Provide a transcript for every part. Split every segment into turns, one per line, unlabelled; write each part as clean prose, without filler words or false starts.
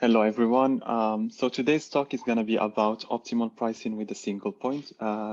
Hello, everyone. So today's talk is going to be about optimal pricing with a single point.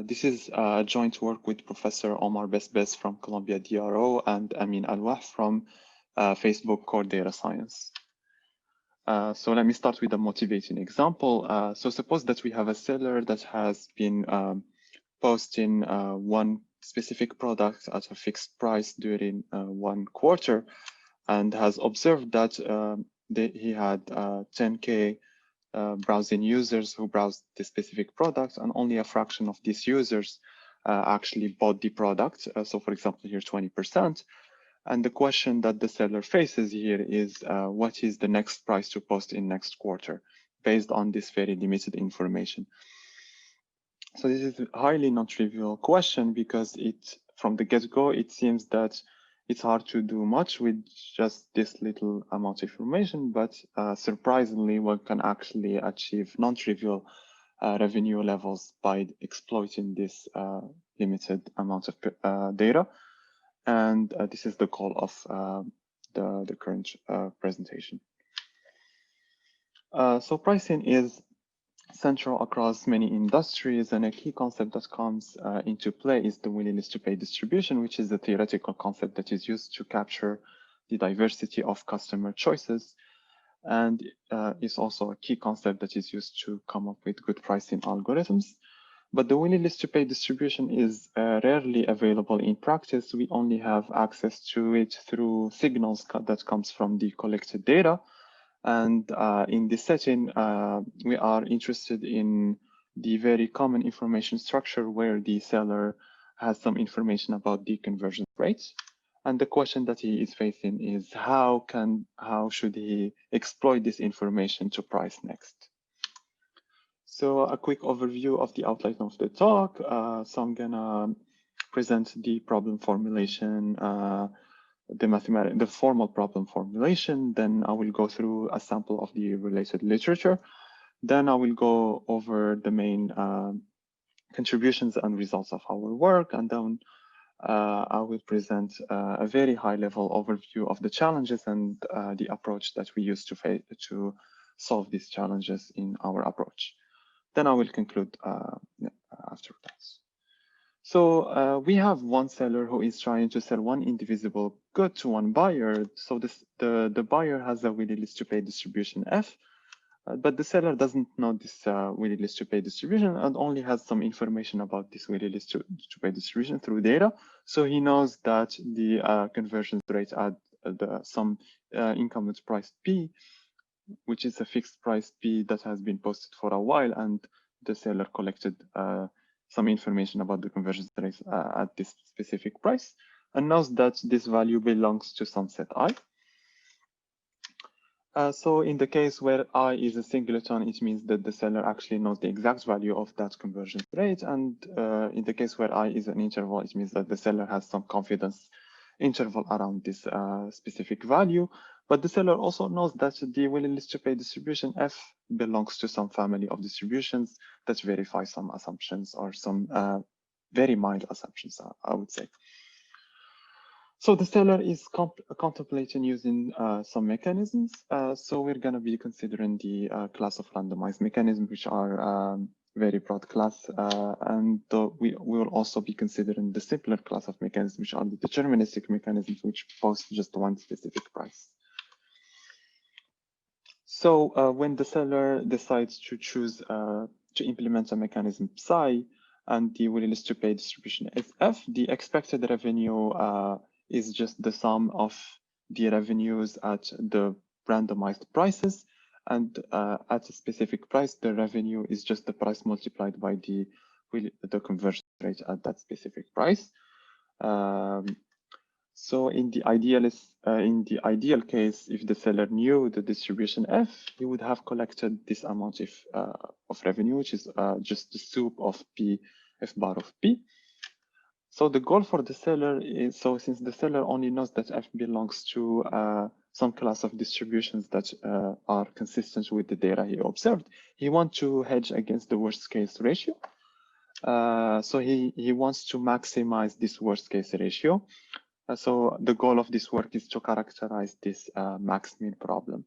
This is a joint work with Professor Omar Besbes from Columbia DRO and Amin Alwah from Facebook Core Data Science. So let me start with a motivating example. So suppose that we have a seller that has been posting one specific product at a fixed price during one quarter and has observed that he had 10K browsing users who browsed the specific product, and only a fraction of these users actually bought the product. So for example, here 20%. And the question that the seller faces here is what is the next price to post in next quarter based on this very limited information. So this is a highly non-trivial question because from the get-go, it seems that it's hard to do much with just this little amount of information, but surprisingly, one can actually achieve non-trivial revenue levels by exploiting this limited amount of data. And this is the goal of the current presentation. So pricing is central across many industries, and a key concept that comes into play is the willingness to pay distribution, which is a theoretical concept that is used to capture the diversity of customer choices, and is also a key concept that is used to come up with good pricing algorithms. But the willingness to pay distribution is rarely available in practice. We only have access to it through signals that comes from the collected data. And in this setting, we are interested in the very common information structure where the seller has some information about the conversion rates. And the question that he is facing is how should he exploit this information to price next? So a quick overview of the outline of the talk. So I'm gonna present the problem formulation, the formal problem formulation. Then I will go through a sample of the related literature. Then I will go over the main contributions and results of our work. And then I will present a very high level overview of the challenges and the approach that we use to solve these challenges in our approach. Then I will conclude after that. So we have one seller who is trying to sell one indivisible good to one buyer. So the buyer has a willingness to pay distribution F, but the seller doesn't know this willingness to pay distribution and only has some information about this willingness to pay distribution through data. So he knows that the conversion rate at some income with price P, which is a fixed price P that has been posted for a while, and the seller collected some information about the conversion rates at this specific price, and knows that this value belongs to some set I. So in the case where I is a singleton, it means that the seller actually knows the exact value of that conversion rate. And in the case where I is an interval, it means that the seller has some confidence interval around this specific value. But the seller also knows that the willingness to pay distribution F belongs to some family of distributions that verify some assumptions or some very mild assumptions, I would say. So the seller is contemplating using some mechanisms. So we're going to be considering the class of randomized mechanisms, which are very broad class. And we will also be considering the simpler class of mechanisms, which are the deterministic mechanisms, which post just one specific price. So when the seller decides to choose to implement a mechanism psi and the willingness to pay distribution is F, the expected revenue is just the sum of the revenues at the randomized prices. And at a specific price, the revenue is just the price multiplied by the conversion rate at that specific price. So in the ideal case, if the seller knew the distribution F, he would have collected this amount of revenue, which is just the soup of P, F bar of P. So the goal for the seller is, so since the seller only knows that F belongs to some class of distributions that are consistent with the data he observed, he wants to hedge against the worst case ratio. So he wants to maximize this worst case ratio. So the goal of this work is to characterize this max min problem.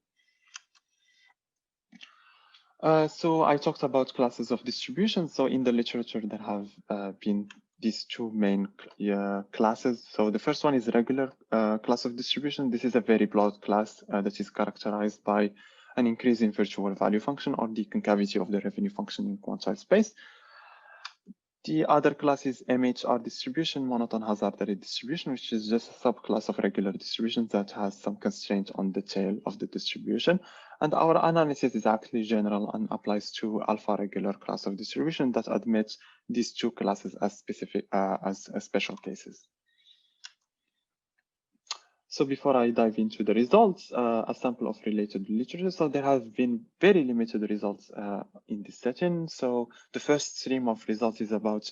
So I talked about classes of distribution. So in the literature, there have been these two main classes. So the first one is regular class of distribution. This is a very broad class that is characterized by an increase in virtual value function or the concavity of the revenue function in quantile space. The other class is MHR distribution, monotone hazard rate distribution, which is just a subclass of regular distributions that has some constraint on the tail of the distribution. And our analysis is actually general and applies to alpha regular class of distribution that admits these two classes as specific as special cases. So before I dive into the results, a sample of related literature. So there have been very limited results in this setting. So the first stream of results is about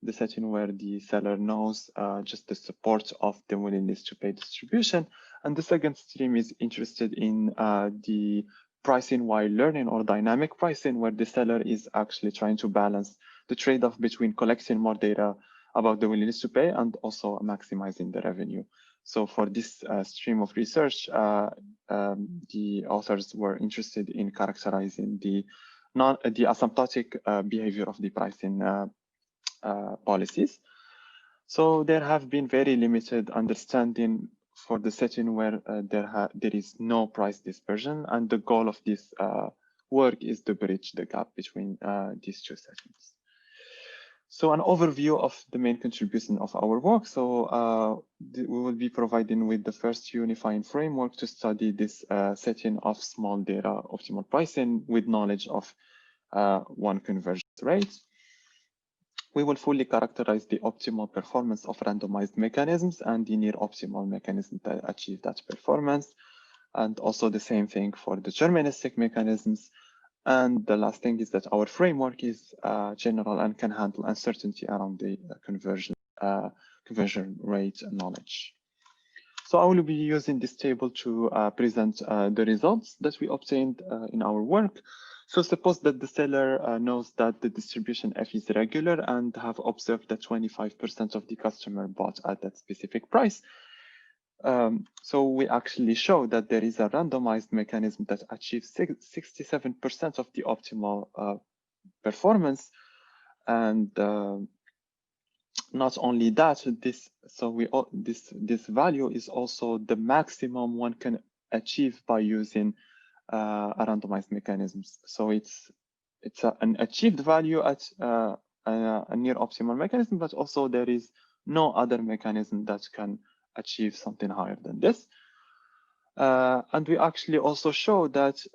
the setting where the seller knows just the support of the willingness to pay distribution. And the second stream is interested in the pricing while learning or dynamic pricing, where the seller is actually trying to balance the trade-off between collecting more data about the willingness to pay and also maximizing the revenue. So for this stream of research, the authors were interested in characterizing the asymptotic behavior of the pricing policies. So there have been very limited understanding for the setting where there is no price dispersion, and the goal of this work is to bridge the gap between these two settings. So an overview of the main contribution of our work. So we will be providing with the first unifying framework to study this setting of small data optimal pricing with knowledge of one conversion rate. We will fully characterize the optimal performance of randomized mechanisms and the near optimal mechanism that achieve that performance. And also the same thing for deterministic mechanisms. And the last thing is that our framework is general and can handle uncertainty around the conversion rate knowledge. So I will be using this table to present the results that we obtained in our work. So suppose that the seller knows that the distribution F is regular and have observed that 25% of the customer bought at that specific price. So we actually show that there is a randomized mechanism that achieves 67% of the optimal performance. And not only that, this value is also the maximum one can achieve by using a randomized mechanisms. So it's an achieved value at a near optimal mechanism, but also there is no other mechanism that can achieve something higher than this. And we actually also show that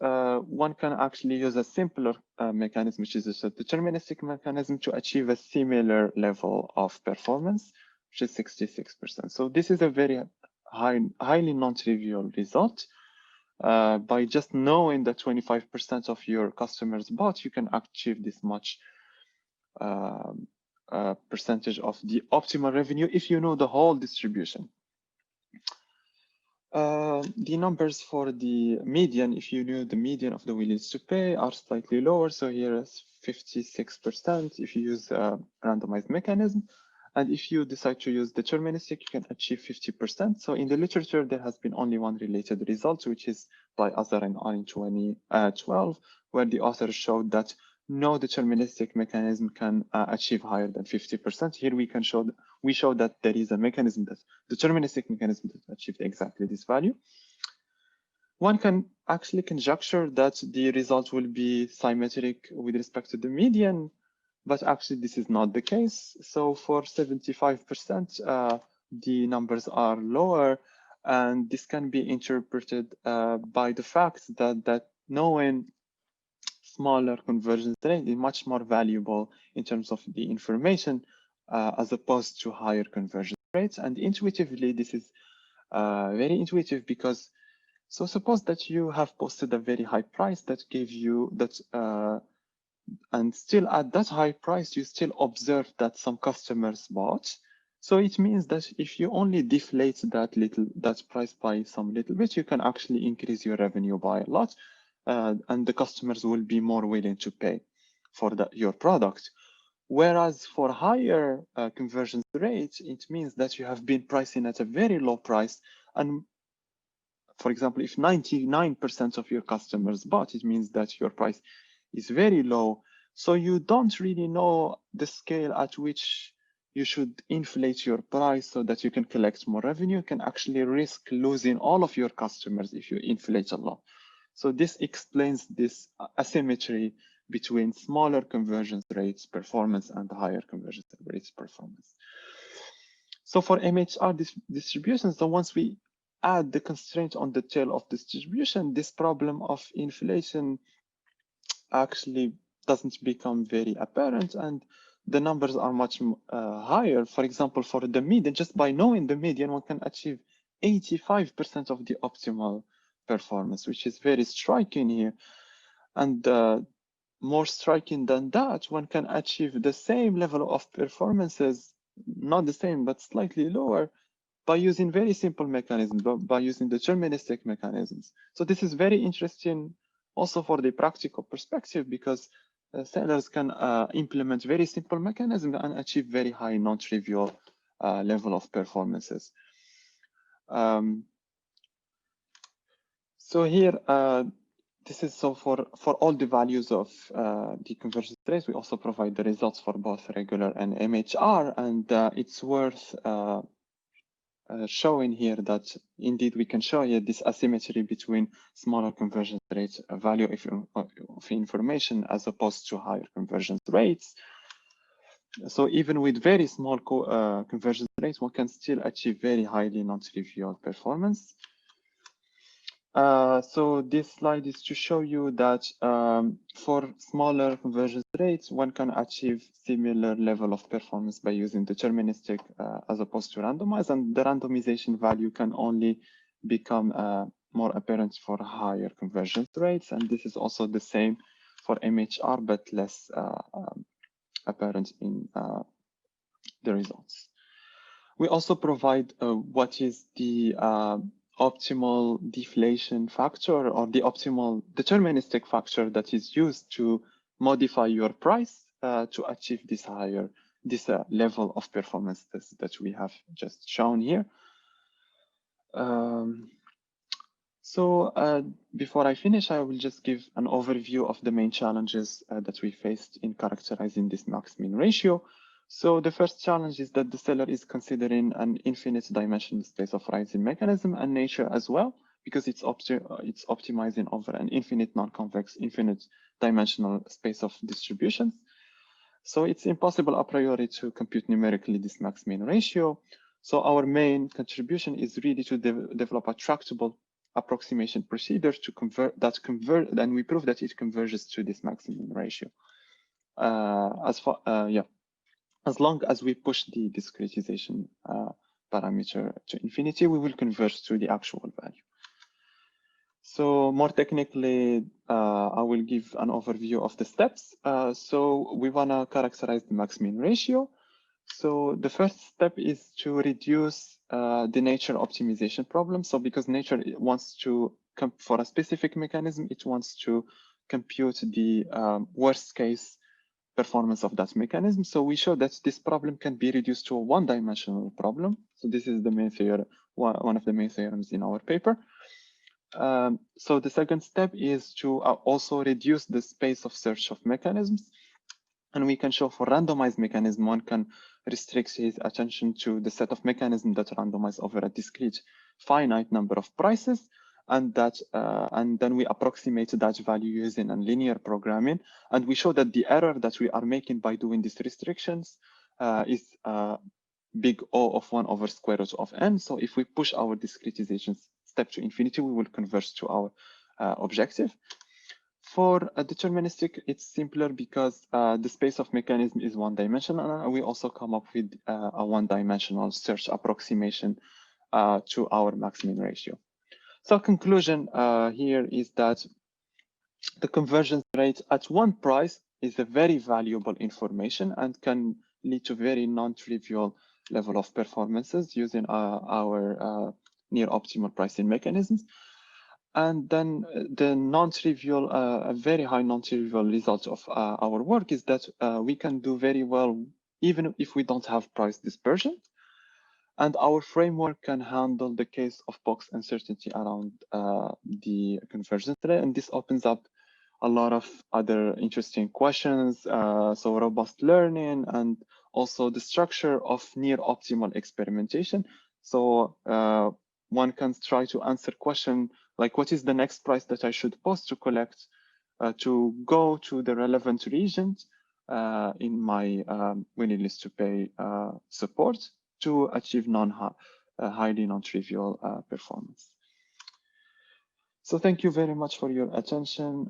one can actually use a simpler mechanism, which is a deterministic mechanism, to achieve a similar level of performance, which is 66%. So this is a very highly non-trivial result. By just knowing that 25% of your customers bought, you can achieve this much percentage of the optimal revenue if you know the whole distribution. The numbers for the median, if you knew the median of the willingness to pay, are slightly lower. So here is 56% if you use a randomized mechanism. And if you decide to use deterministic, you can achieve 50%. So in the literature, there has been only one related result, which is by Azar and Al in 2012, where the authors showed that no deterministic mechanism can achieve higher than 50%. Here we show that there is a mechanism, that deterministic mechanism, that achieved exactly this value. One can actually conjecture that the result will be symmetric with respect to the median, but actually this is not the case. So for 75%, the numbers are lower, and this can be interpreted by the fact that knowing smaller conversion rate is much more valuable in terms of the information as opposed to higher conversion rates. And intuitively, this is very intuitive, because so suppose that you have posted a very high price that gave you that, and still at that high price, you still observe that some customers bought. So it means that if you only deflate that price by some little bit, you can actually increase your revenue by a lot. And the customers will be more willing to pay for your product. Whereas for higher conversion rates, it means that you have been pricing at a very low price. And for example, if 99% of your customers bought, it means that your price is very low. So you don't really know the scale at which you should inflate your price so that you can collect more revenue. You can actually risk losing all of your customers if you inflate a lot. So this explains this asymmetry between smaller conversion rates performance and higher conversion rates performance. So for MHR distributions, so once we add the constraint on the tail of distribution, this problem of inflation actually doesn't become very apparent, and the numbers are much higher. For example, for the median, just by knowing the median, one can achieve 85% of the optimal performance, which is very striking here. And more striking than that, one can achieve the same level of performances, not the same, but slightly lower, by using very simple mechanisms, by using deterministic mechanisms. So this is very interesting also for the practical perspective, because sellers can implement very simple mechanisms and achieve very high non-trivial level of performances. So here, this is so for all the values of the conversion rates. We also provide the results for both regular and MHR, and it's worth showing here that indeed we can show here this asymmetry between smaller conversion rates value of information as opposed to higher conversion rates. So even with very small conversion rates, one can still achieve very highly non-trivial performance. So this slide is to show you that for smaller conversion rates, one can achieve similar level of performance by using deterministic as opposed to randomized, and the randomization value can only become more apparent for higher conversion rates. And this is also the same for MHR, but less apparent in the results. We also provide what is the optimal deflation factor, or the optimal deterministic factor that is used to modify your price to achieve this level of performance that we have just shown here. So before I finish, I will just give an overview of the main challenges that we faced in characterizing this max-min ratio. So the first challenge is that the seller is considering an infinite dimensional space of rising mechanism and nature as well, because it's optimizing over an infinite non-convex, infinite dimensional space of distributions. So it's impossible a priori to compute numerically this max-min ratio. So our main contribution is really to develop a tractable approximation procedure to convert, and we prove that it converges to this maximum ratio. As long as we push the discretization parameter to infinity, we will converge to the actual value. So more technically, I will give an overview of the steps. So we want to characterize the max-min ratio. So the first step is to reduce the nature optimization problem. So because nature wants to, for a specific mechanism, it wants to compute the worst case performance of that mechanism. So we show that this problem can be reduced to a one-dimensional problem. So this is the main theorem, one of the main theorems in our paper. So the second step is to also reduce the space of search of mechanisms. And we can show for randomized mechanism, one can restrict his attention to the set of mechanisms that randomize over a discrete finite number of prices, and then we approximate that value using a linear programming. And we show that the error that we are making by doing these restrictions is big O of 1 over square root of n. So if we push our discretization step to infinity, we will converge to our objective. For a deterministic, it's simpler because the space of mechanism is one-dimensional, and we also come up with a one-dimensional search approximation to our max-min ratio. So conclusion here is that the conversion rate at one price is a very valuable information and can lead to very non-trivial level of performances using our near optimal pricing mechanisms. And then the non-trivial, a very high non-trivial result of our work is that we can do very well even if we don't have price dispersion. And our framework can handle the case of box uncertainty around the conversion rate. And this opens up a lot of other interesting questions, so robust learning, and also the structure of near optimal experimentation. So one can try to answer question like, what is the next price that I should post to collect to go to the relevant regions in my willingness to pay support to achieve highly non-trivial performance. So thank you very much for your attention.